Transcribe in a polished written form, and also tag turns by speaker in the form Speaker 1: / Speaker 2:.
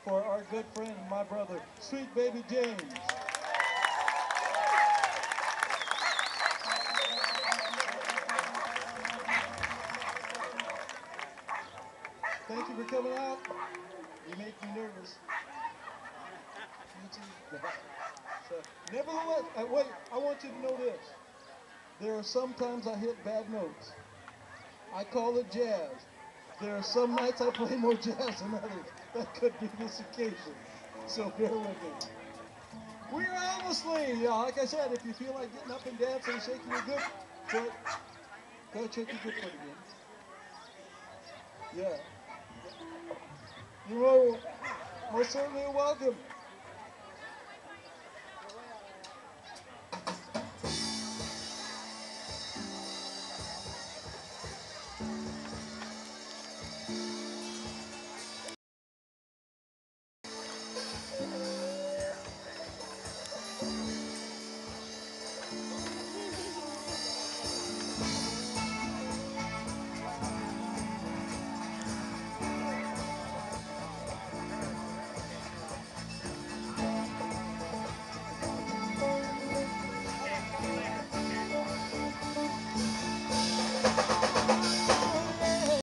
Speaker 1: for our good friend, my brother, Sweet Baby James. Thank you for coming out. You make me nervous. So, nevertheless, wait, I want you to know this. There are some times I hit bad notes. I call it jazz. There are some nights I play more jazz than others. That could be this occasion. So bear with me. We're honestly, like I said, if you feel like getting up and dancing and shaking your good foot, go shake your good foot again. Yeah. You're most certainly welcome.